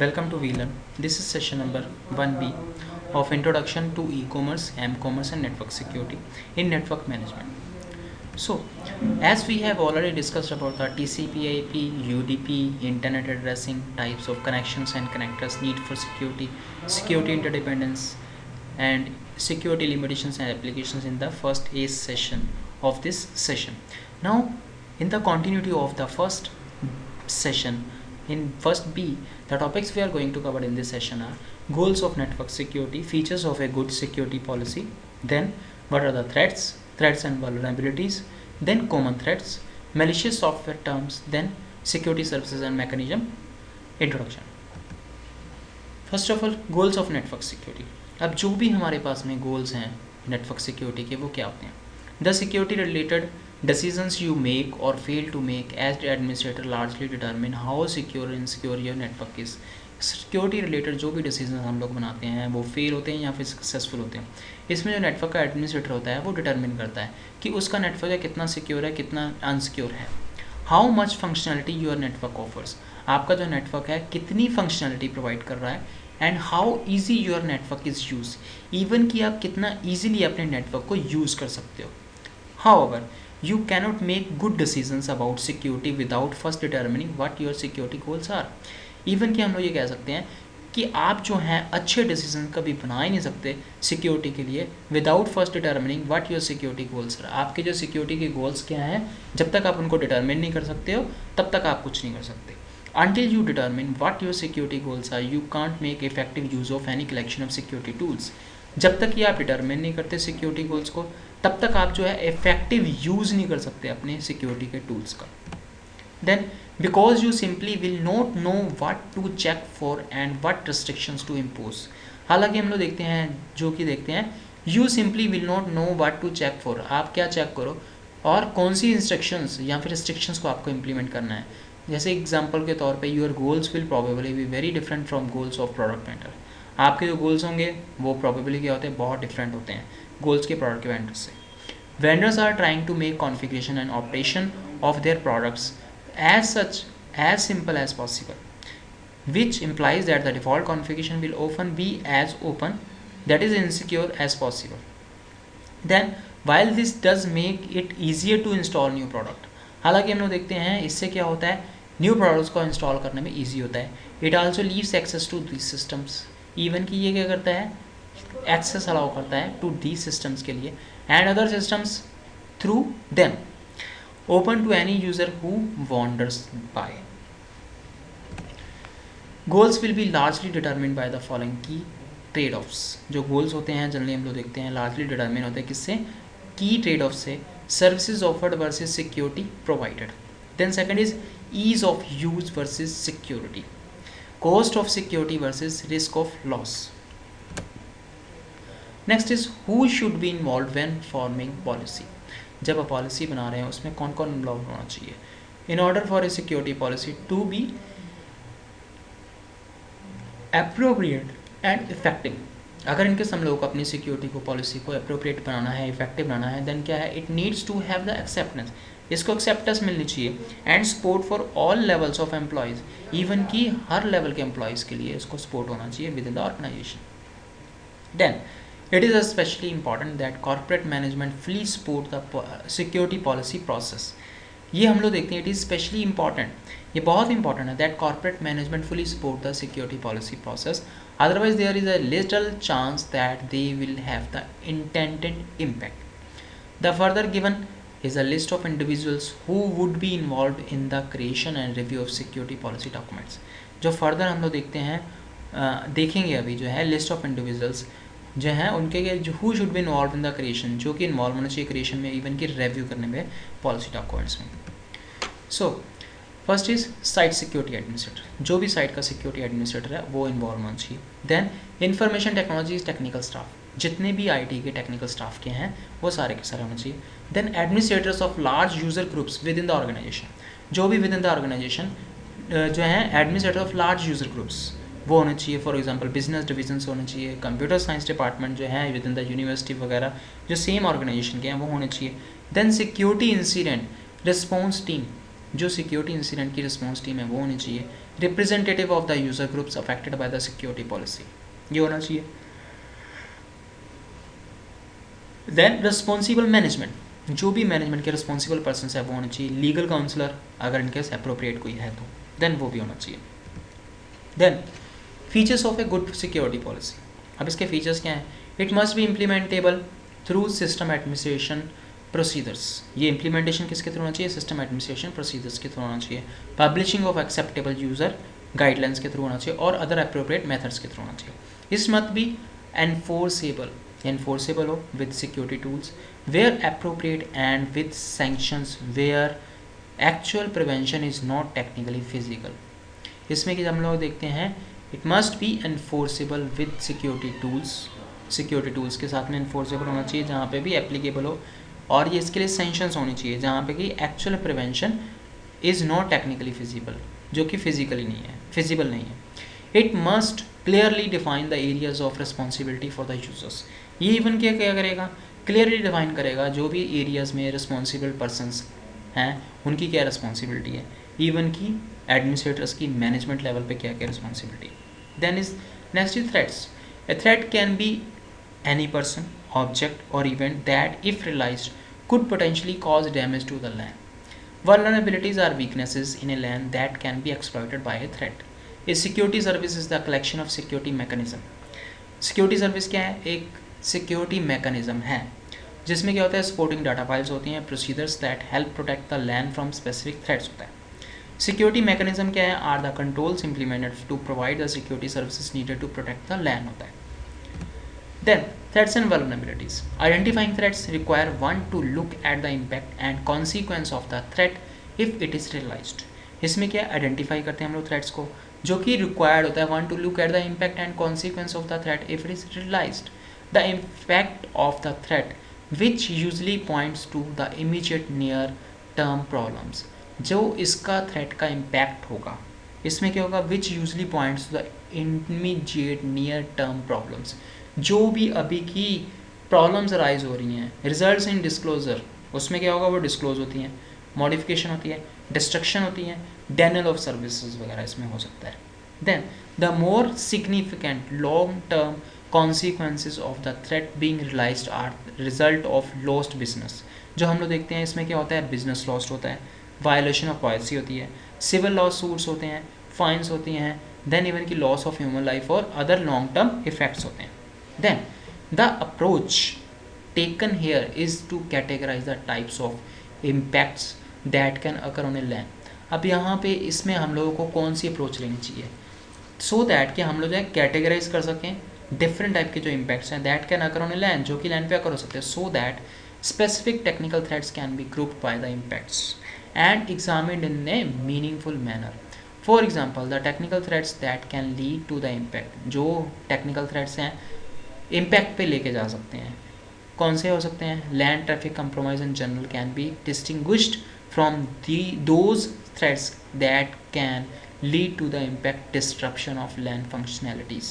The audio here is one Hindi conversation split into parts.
Welcome to VLearn. This is session number 1B of Introduction to E-commerce, M-commerce and Network Security in Network Management. So, as we have already discussed about the TCP/IP, UDP, Internet addressing, types of connections and connectors, need for security, security interdependence, and security limitations and applications in the first A session of this session. Now, in the continuity of the first session, in first B, the topics we are going to cover in this session are goals of network security, features of a good security policy, then what are the threats and vulnerabilities, then common threats, malicious software terms, then security services and mechanism. Introduction. First of all goals of network security. अब जो भी हमारे पास में गोल्स हैं नेटवर्क सिक्योरिटी के, वो क्या होते हैं? The security related decisions you make or fail to make as the administrator largely determine how secure and insecure your network is. Security related जो भी डिसीजन हम लोग बनाते हैं वो फेल होते हैं या फिर सक्सेसफुल होते हैं. इसमें जो नेटवर्क का एडमिनिस्ट्रेटर होता है वो डिटरमिन करता है कि उसका नेटवर्क है कितना सिक्योर है, कितना अनसिक्योर है. How much functionality your network offers, आपका जो नेटवर्क है कितनी फंक्शनैलिटी प्रोवाइड कर रहा है, and how easy your network is use, even कि आप कितना ईजिली अपने नेटवर्क को यूज़ कर सकते हो. However you cannot make good decisions about security without first determining what your security goals are. even कि हम लोग ये कह सकते हैं कि आप जो हैं अच्छे डिसीजन कभी बना ही नहीं सकते सिक्योरिटी के लिए without first determining what your security goals are. आपके जो सिक्योरिटी के गोल्स क्या हैं, जब तक आप उनको डिटर्मिन नहीं कर सकते हो तब तक आप कुछ नहीं कर सकते. until you determine what your security goals are you can't make effective use of any collection of security tools. जब तक ये आप डिटर्मिन नहीं करते सिक्योरिटी गोल्स को तब तक आप जो है इफेक्टिव यूज़ नहीं कर सकते अपने सिक्योरिटी के टूल्स का. Then because you simply will not know what to check for and what restrictions to impose. हालांकि हम लोग देखते हैं you simply will not know what to check for, आप क्या चेक करो और कौन सी इंस्ट्रक्शंस या फिर रिस्ट्रिक्शंस को आपको इम्प्लीमेंट करना है. जैसे एग्जाम्पल के तौर पे your goals will probably be very different from goals of product vendor. आपके जो गोल्स होंगे वो प्रोबेबली क्या होते हैं, बहुत डिफरेंट होते हैं गोल्स के प्रोडक्ट के वेंडर से. Vendors are trying to make configuration and operation of their products as simple as possible, which implies that the default configuration will often be as open, that is insecure as possible. Then while this does make it easier to install new product, हालांकि हम लोग देखते हैं इससे क्या होता है न्यू प्रोडक्ट्स को इंस्टॉल करने में ईजी होता है. It also leaves access to these systems, even कि ये क्या करता है एक्सेस अलाउ करता है टू दी सिस्टम्स के लिए and other systems through them, open to any user who wanders by. Goals will be largely determined by the following key trade-offs. जो goals होते हैं जनरली हम लोग देखते हैं largely determine होते हैं किससे, key trade-offs से, services offered versus security provided. Then second is ease of use versus security, cost of security versus risk of loss. Next is who should be involve when forming policy. जब आप पॉलिसी बना रहे हैं उसमें कौन कौन इन्वॉल्व होना चाहिए in order for a security policy to be appropriate and effective. अगर इनके हम लोग अपनी सिक्योरिटी को पॉलिसी को अप्रोप्रिएट बनाना है, इफेक्टिव बनाना है, देन क्या है it needs to have the acceptance, इसको एक्सेप्टेंस मिलनी चाहिए and support for all levels of employees, even कि हर लेवल के एम्प्लॉयज़ के लिए इसको सपोर्ट होना चाहिए within the organisation. Then it is especially important that corporate management fully support the security policy process. ये हम लोग देखते हैं इट इज़ स्पेशली इंपॉर्टेंट, ये बहुत इंपॉर्टेंट है that corporate management fully support the security policy process, otherwise there is a little chance that they will have the intended impact. The further given is a list of individuals who would be involved in the creation and review of security policy documents. जो फर्दर हम लोग देखते हैं देखेंगे अभी जो है लिस्ट ऑफ इंडिविजुअल्स जो हैं उनके जो who should be involve in the creation, जो कि इन्वॉल्व होना चाहिए क्रिएशन में, इवन कि रिव्यू करने में पॉलिसी डॉक्यूमेंट्स में. So first is site security administrator, जो भी साइट का सिक्योरिटी एडमिनिस्ट्रेटर है वो इन्वॉल्व होना चाहिए. Then information technologies technical staff, जितने भी आईटी के टेक्निकल स्टाफ के हैं वो सारे के सारे होना चाहिए. Then administrators of large user groups within the organisation, जो भी विद इन द ऑर्गेनाइजेशन जो है administrator of large user groups वो होने चाहिए. फॉर एग्जांपल बिजनेस डिवीजन होने चाहिए, कंप्यूटर साइंस डिपार्टमेंट जो है विद इन द यूनिवर्सिटी वगैरह जो सेम ऑर्गेनाइजेशन के हैं वो होने चाहिए. Then security incident response team, जो सिक्योरिटी इंसिडेंट की रिस्पॉन्स टीम है वो होनी चाहिए, representative of the user groups affected by the security policy, ये होना चाहिए। देन रिस्पॉन्सिबल मैनेजमेंट, जो भी मैनेजमेंट के रिस्पॉन्सिबल पर्सन है वो होने चाहिए, लीगल काउंसलर अगर इनकेस अप्रोप्रिएट कोई है तो देन वो भी होना चाहिए। Then features of a good security policy, अब इसके फीचर्स क्या हैं? It must be implementable through system administration procedures, ये इम्प्लीमेंटेशन किसके थ्रू होना चाहिए? सिस्टम एडमिनिस्ट्रेशन प्रोसीजर्स के थ्रू होना चाहिए। Publishing of acceptable user guidelines के थ्रू होना चाहिए और अदर अप्रोप्रिएट मेथड्स के थ्रू होना चाहिए। इस मत बी enforceable हो with security tools where appropriate and with sanctions where actual prevention is not technically feasible। इसमें कि हम लोग देखते हैं it must be enforceable with security tools के साथ में enforceable होना चाहिए जहाँ पे भी applicable हो, और ये इसके लिए sanctions होनी चाहिए जहाँ पे कि actual prevention is not technically feasible, जो कि physically नहीं है, feasible नहीं है। It must clearly define the areas of responsibility for the users, ये इवन क्या करेगा? क्लियरली डिफाइन करेगा जो भी एरियाज में रिस्पॉन्सिबल पर्सनस हैं उनकी क्या रिस्पॉन्सिबिलिटी है, इवन की एडमिनिस्ट्रेटर्स की मैनेजमेंट लेवल पे क्या क्या responsibility. Then is next is threats. A threat can be any person, object or event that if realized could potentially cause damage to the LAN. Vulnerabilities are weaknesses in a LAN that can be exploited by a threat. A security service is the collection of security mechanism. Security service क्या है? एक सिक्योरिटी मैकेनिज्म है जिसमें क्या होता है? सपोर्टिंग डाटा फाइल्स होती हैं, procedures that help protect the LAN from specific threats होता है। सिक्योरिटी मैकेनिज्म क्या है? Are the controls implemented to provide the security services needed to protect the LAN होता है। Then threats and vulnerabilities. Identifying threats require one to look at the impact and consequence of the threat if it is realized. इसमें क्या आइडेंटिफाई करते हैं हम लोग थ्रेट्स को, जो कि रिक्वायर्ड होता है one to look at the impact and consequence of the threat if it is realised. The impact of the threat which usually points to the immediate near term problems, जो इसका थ्रेट का इम्पैक्ट होगा, इसमें क्या होगा? which usually points to the immediate near term problems, जो भी अभी की प्रॉब्लम्स अराइज हो रही हैं। रिजल्ट्स इन डिस्क्लोजर, उसमें क्या होगा? वो डिस्क्लोज होती हैं, मॉडिफिकेशन होती है, डिस्ट्रक्शन होती है, डेनियल ऑफ सर्विसेज वगैरह इसमें हो सकता है। Then the more significant long term consequences of the threat being realized are result of lost business, जो हम लोग देखते हैं इसमें क्या होता है? बिजनेस लॉस्ट होता है, वायलेशन ऑफ पॉलिसी होती है, सिविल लॉ सूट्स होते हैं, फाइन्स होती हैं, देन इवन की लॉस ऑफ ह्यूमन लाइफ और अदर लॉन्ग टर्म इफेक्ट्स होते हैं। Then the approach taken here is to categorize the types of impacts that can occur on a LAN. अब यहाँ पे इसमें हम लोगों को कौन सी अप्रोच लेनी चाहिए सो दैट कि हम लोग जो है कैटेगराइज कर सकें डिफरेंट टाइप के जो इम्पैक्ट्स हैं that can occur on a LAN, जो कि लैन पे अकर हो सकते हैं, so that specific technical threats can be grouped by the impacts and examined in a meaningful manner. For example the technical threats that can lead to the impact, जो टेक्निकल थ्रेट्स हैं इम्पैक्ट पे लेके जा सकते हैं, कौन से हो सकते हैं? Land traffic compromise in general can be distinguished from those threats that can lead to the impact disruption of LAN functionalities.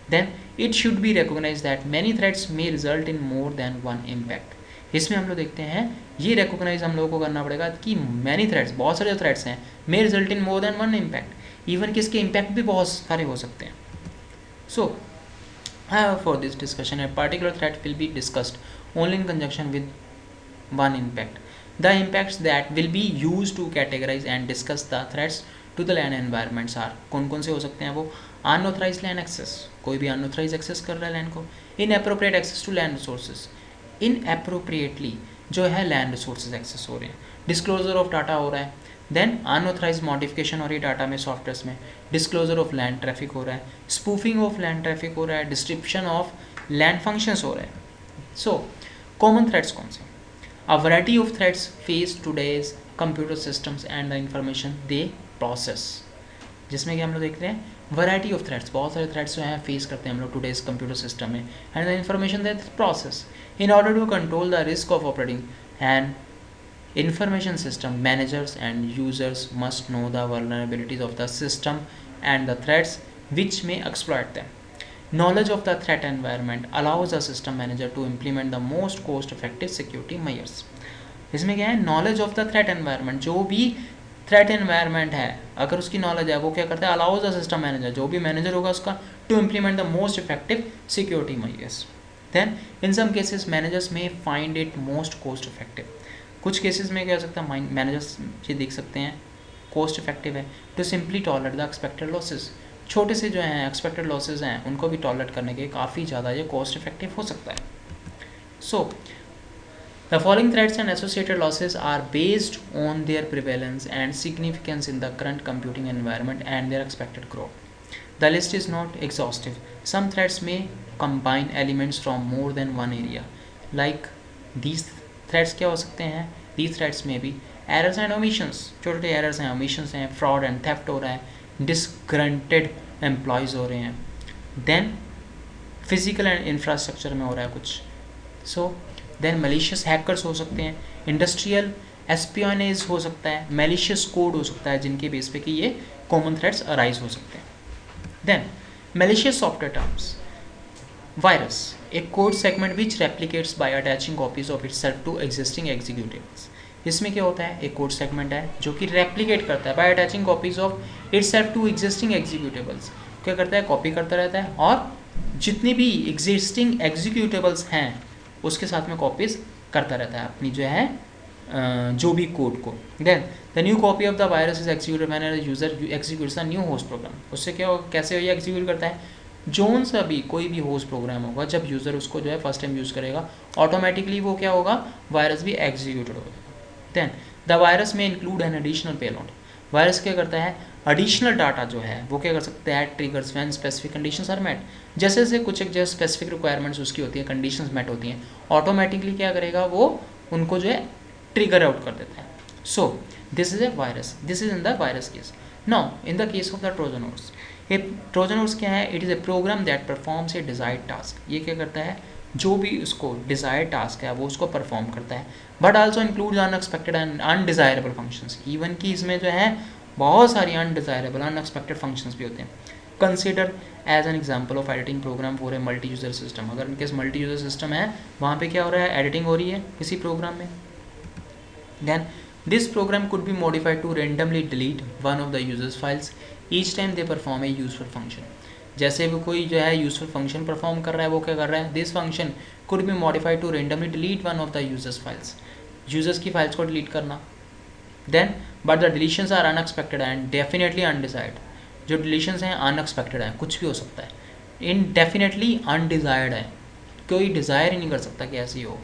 Then it should be recognized that many threats may result in more than one impact. इसमें हम लोग देखते हैं ये recognize हम लोगों को करना पड़ेगा कि many threats, बहुत सारे जो threats हैं may result in more than one impact, even कि इसके impact भी बहुत सारे हो सकते हैं। So for this discussion a particular threat will be discussed only in conjunction with one impact. The impacts that will be used to categorize and discuss the threats to the LAN environments are, कौन कौन से हो सकते हैं वो? अनऑथराइज लैन एक्सेस, कोई भी अनऑथराइज एक्सेस कर रहा है लैन को, inappropriate access to LAN resources, inappropriately जो है लैंड रिसोर्सेज एक्सेस हो रहे हैं, डिस्क्लोजर ऑफ डाटा हो रहा है, देन अनऑथराइज मॉडिफिकेशन हो रही है डाटा में, सॉफ्टवेयर में, डिस्क्लोजर ऑफ लैंड ट्रैफिक हो रहा है, स्पूफिंग ऑफ लैंड ट्रैफिक हो रहा है, डिस्क्रिप्शन ऑफ लैंड फंक्शंस हो रहा है। सो कॉमन थ्रेट्स कौन से? A variety of threats face today's computer systems and the information they process, जिसमें कि हम लोग देखते हैं वैरायटी ऑफ थ्रेट्स, बहुत सारे थ्रेट्स जो हैं फेस करते हैं हम लोग टुडेज कंप्यूटर सिस्टम में, and the information that process in order to control the risk of operating and information system managers and users must know the vulnerabilities of the system and the threats which may exploit them. Knowledge of the threat environment allows the system manager to implement the most cost effective security measures. इसमें क्या है? Knowledge of the threat environment, जो भी थ्रेट एनवायरनमेंट है, अगर उसकी नॉलेज है, वो क्या करता है, अलाउज द सिस्टम मैनेजर, जो भी मैनेजर होगा उसका, to implement the most effective security measures. Then in some cases managers may find it most cost effective. कुछ केसेस में क्या हो सकता है, मैनेजर्स ये देख सकते हैं कॉस्ट इफेक्टिव है to simply tolerate the expected losses. छोटे से जो हैं एक्सपेक्टेड लॉसेज हैं उनको भी टॉलरेट करने के काफ़ी ज़्यादा ये कॉस्ट इफेक्टिव हो सकता है। सो the following threats and associated losses are based on their prevalence and significance in the current computing environment and their expected growth. The list is not exhaustive. Some threats may combine elements from more than one area. Like these threats क्या हो सकते हैं? These threats may be errors and omissions. छोटे errors हैं, omissions हैं, fraud and theft हो रहा है, disgruntled employees हो रहे हैं. Then physical and infrastructure में हो रहा है कुछ. So देन मलिशियस हैकर्स हो सकते हैं, इंडस्ट्रियल एस्पियोनेज हो सकता है, मैलिशियस कोड हो सकता है जिनके बेस पे कि ये कॉमन थ्रेट्स अराइज हो सकते हैं। Then malicious software terms, virus a code segment which replicates by attaching copies of itself to existing executives. इसमें क्या होता है, एक कोड सेगमेंट है जो कि रेप्लिकेट करता है by attaching copies of itself to existing executives. क्या करता है, कॉपी करता रहता है और जितनी भी एग्जिस्टिंग एग्जीक्यूटिव्स हैं उसके साथ में कॉपीज करता रहता है अपनी जो है जो भी कोड को। Then the new copy of the virus is executed when user executes a new host program. उससे क्या होगा, कैसे ये एक्सिक्यूट करता है, जोन सा भी कोई भी होस्ट प्रोग्राम होगा जब यूज़र उसको जो है फर्स्ट टाइम यूज़ करेगा ऑटोमेटिकली वो क्या होगा, वायरस भी एग्जीक्यूटेड होगा। देन द वायरस में include an additional payload. Virus क्या करता है, एडिशनल डाटा जो है वो क्या कर सकता है, triggers when specific conditions are met. जैसे जैसे कुछ एक जो स्पेसिफिक रिक्वायरमेंट्स उसकी होती है, कंडीशंस मेट होती हैं, ऑटोमेटिकली क्या करेगा वो उनको जो है ट्रिगर आउट कर देता है। So this is a virus, this is in the virus case. Now in the case of the Trojan horse, ये ट्रोजन हॉर्स क्या है, it is a program that performs a desired task. ये क्या करता है, जो भी उसको डिजायर्ड टास्क है वो उसको परफॉर्म करता है, but also includes unexpected and undesirable functions. Even कि इसमें जो है बहुत सारी अनडिजायरेबल अनएक्सपेक्टेड फंक्शंस भी होते हैं। Consider as an example of editing program for a multi user system. अगर इनकेस मल्टी यूजर सिस्टम है वहाँ पे क्या हो रहा है, एडिटिंग हो रही है किसी प्रोग्राम में। Then this program could be modified to randomly delete one of the users files each time they perform a useful function. जैसे भी कोई जो है यूजफुल फंक्शन परफॉर्म कर रहा है वो क्या कर रहा है, this function could be modified to randomly delete one of the users files, users की फाइल्स को डिलीट करना। Then but the deletions are unexpected and definitely undesired. जो डिलीशंस हैं अनएक्सपेक्टेड हैं, कुछ भी हो सकता है, इनडेफिनेटली अनडिजायर्ड है, कोई डिज़ायर ही नहीं कर सकता कि ऐसी हो।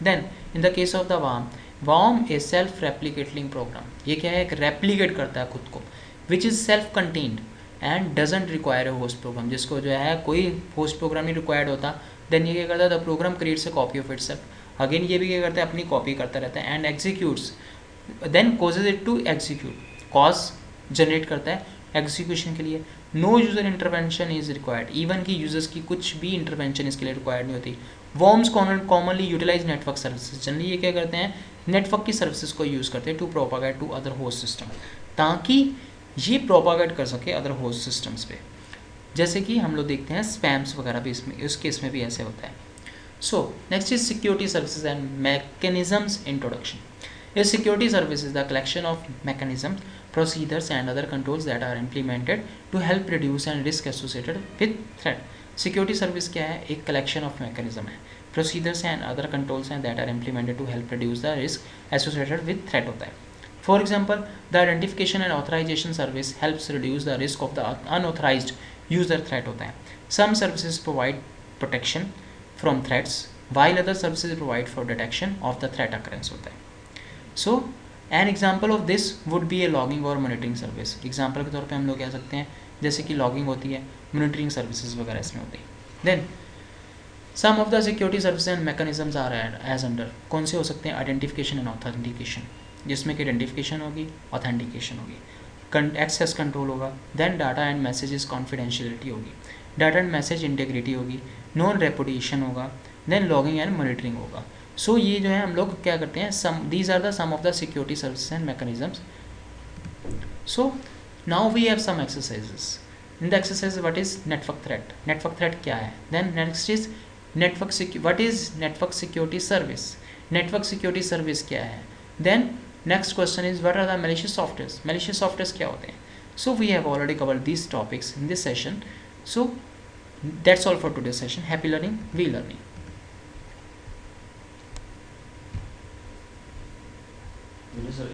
Then in the case of the worm a self replicating program. ये क्या है, एक रेप्लिकेट करता है खुद को, which is self contained and doesn't require a host program. जिसको जो है कोई होस्ट प्रोग्राम नहीं रिक्वायर्ड होता। देन ये क्या करता है, the program creates a copy of itself. Again ये भी क्या करता है, अपनी कॉपी करता रहता है and executes, then causes it to execute, cause generate करता है एग्जीक्यूशन के लिए। No user intervention is required, even की यूजर्स की कुछ भी इंटरवेंशन इसके लिए रिक्वायर्ड नहीं होती। Worms commonly utilise network services. Generally ये क्या करते हैं, नेटवर्क की सर्विसेज को यूज़ करते हैं to propagate to other host system, ताकि ये प्रोपागेट कर सके अदर होस्ट सिस्टम्स पे। जैसे कि हम लोग देखते हैं स्पैम्स वगैरह भी इसमें, इस केस में भी ऐसे होता है। So next is security services and mechanisms introduction. A security service is the collection of mechanisms, procedures and other controls that are implemented to help reduce and risk associated with threat. Security service क्या है, एक collection of mechanism है, procedures and other controls हैं that are implemented to help reduce the risk associated with threat होता है। For example, the identification and authorization service helps reduce the risk of the unauthorized user threat होता है। Some services provide protection from threats while other services provide for detection of the threat occurrence होता है। So an example of this would be a logging or monitoring service. Example के तौर पे हम लोग कह सकते हैं जैसे कि लॉगिंग होती है, मॉनिटरिंग सर्विसेज वगैरह इसमें होती है। Then some of the security service and mechanisms are as under. कौन से हो सकते हैं, आइडेंटिफिकेशन एंड ऑथेंटिकेशन, जिसमें कि आइडेंटिफिकेशन होगी, ऑथेंटिकेशन होगी, एक्सेस कंट्रोल होगा, then data and messages confidentiality होगी, डाटा एंड मैसेज इंटीग्रिटी होगी, नॉन रेपुटेशन होगा, देन लॉगिंग एंड मॉनिटरिंग होगा। सो ये जो है हम लोग क्या करते हैं, these are the some of the security services and mechanisms. So now we have some exercises. In the exercise what is network threat, network threat क्या है। Then next is network what is network security service, network security service क्या है। Then Next question is, what are the malicious softwares? Malicious softwares क्या होते हैं? So we have already covered these topics in this session. So that's all for today's session. Happy learning, we learning.